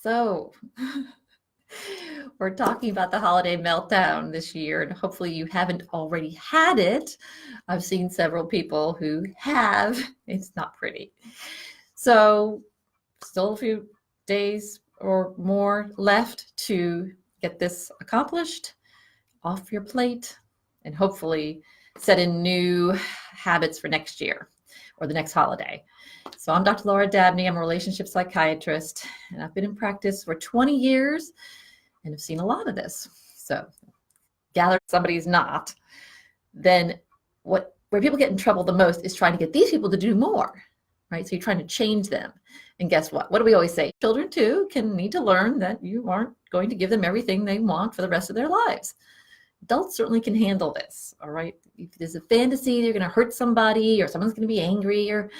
So we're talking about the holiday meltdown this year, and hopefully you haven't already had it. I've seen several people who have. It's not pretty. So still a few days or more left to get this accomplished, off your plate, and hopefully set in new habits for next year or the next holiday. So I'm Dr. Laura Dabney. I'm a relationship psychiatrist, and I've been in practice for 20 years and have seen a lot of this. So gather somebody's not, then where people get in trouble the most is trying to get these people to do more, right? So you're trying to change them. And guess what? What do we always say? Children too can need to learn that you aren't going to give them everything they want for the rest of their lives. Adults certainly can handle this, all right? If there's a fantasy they're going to hurt somebody, or someone's going to be angry or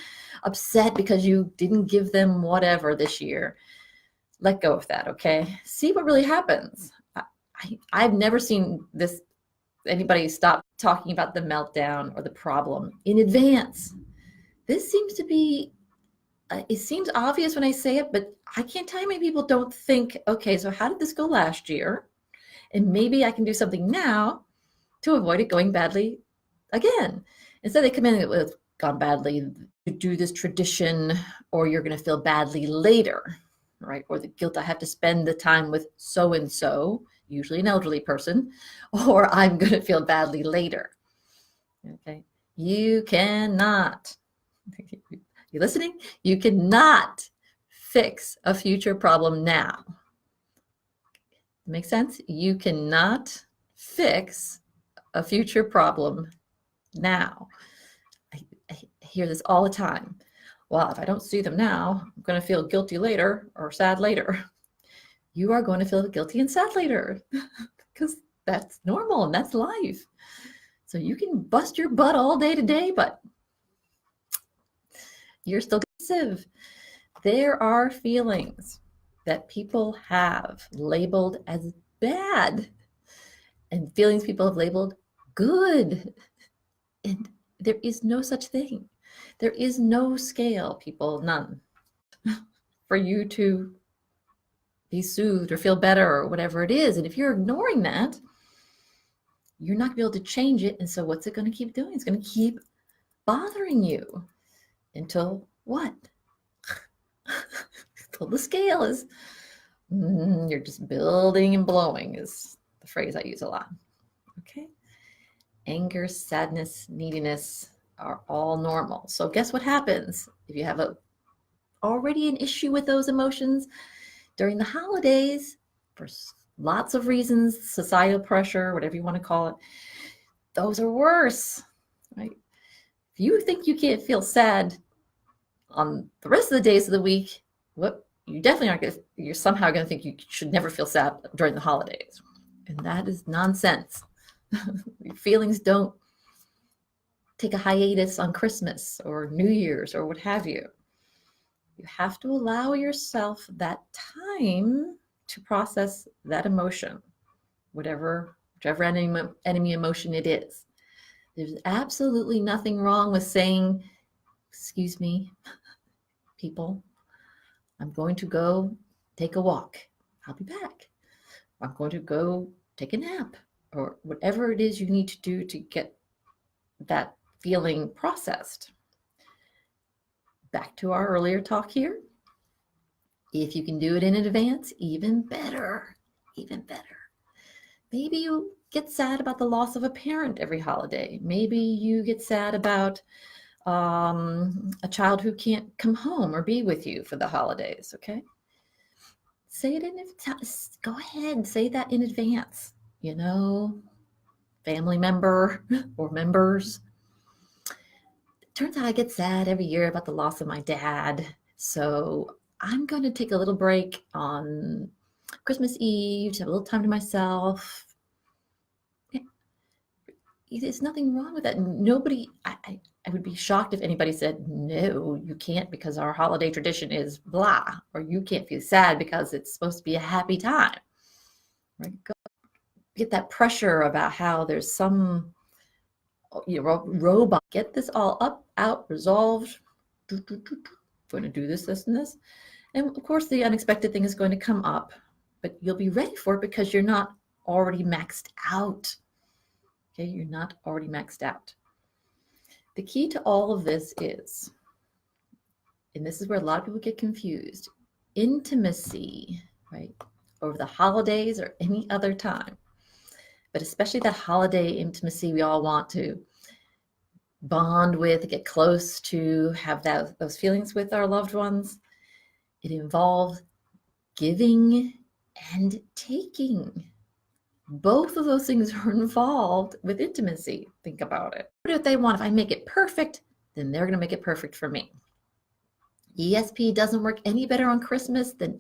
upset because you didn't give them whatever this year, let go of that, okay? See what really happens. I've never seen anybody stop talking about the meltdown or the problem in advance. This seems to be, it seems obvious when I say it, but I can't tell you many people don't think, okay, so how did this go last year? And maybe I can do something now to avoid it going badly again. Instead, they come in with gone badly, you do this tradition, or you're going to feel badly later, right? Or the guilt, I have to spend the time with so-and-so, usually an elderly person, or I'm going to feel badly later. Okay. You cannot, you listening? You cannot fix a future problem now. Make sense? You cannot fix a future problem now. I hear this all the time. Well, if I don't see them now, I'm going to feel guilty later or sad later. You are going to feel guilty and sad later because that's normal and that's life. So you can bust your butt all day today, but you're still aggressive. There are feelings that people have labeled as bad and feelings people have labeled good. And there is no such thing. There is no scale, people, none, for you to be soothed or feel better or whatever it is. And if you're ignoring that, you're not going to be able to change it. And so what's it going to keep doing? It's going to keep bothering you until what? Until the scale is, you're just building and blowing is the phrase I use a lot. Okay. Anger, sadness, neediness are all normal. So guess what happens if you have already an issue with those emotions during the holidays for lots of reasons, societal pressure, whatever you want to call it, those are worse, right? If you think you can't feel sad on the rest of the days of the week, you definitely aren't going to, you're somehow going to think you should never feel sad during the holidays. And that is nonsense. Your feelings don't take a hiatus on Christmas or New Year's or what have you. You have to allow yourself that time to process that emotion, whichever enemy emotion it is. There's absolutely nothing wrong with saying, excuse me, people, I'm going to go take a walk. I'll be back. I'm going to go take a nap, or whatever it is you need to do to get that feeling processed. Back to our earlier talk here. If you can do it in advance, even better, even better. Maybe you get sad about the loss of a parent every holiday. Maybe you get sad about a child who can't come home or be with you for the holidays, okay? Say it go ahead, say that in advance, family member or members. It turns out I get sad every year about the loss of my dad, so I'm going to take a little break on Christmas Eve to have a little time to myself. There's nothing wrong with that. Nobody, I would be shocked if anybody said, no, you can't because our holiday tradition is blah, or you can't feel sad because it's supposed to be a happy time. Right? Go get that pressure about how there's some robot. Get this all up, out, resolved. Going to do this, and this. And of course, the unexpected thing is going to come up, but you'll be ready for it because you're not already maxed out. Okay, you're not already maxed out. The key to all of this is, and this is where a lot of people get confused, intimacy, right? Over the holidays or any other time, but especially that holiday intimacy we all want to bond with, get close to, have those feelings with our loved ones. It involves giving and taking. Both of those things are involved with intimacy. Think about it. What if they want? If I make it perfect, then they're going to make it perfect for me. ESP doesn't work any better on Christmas than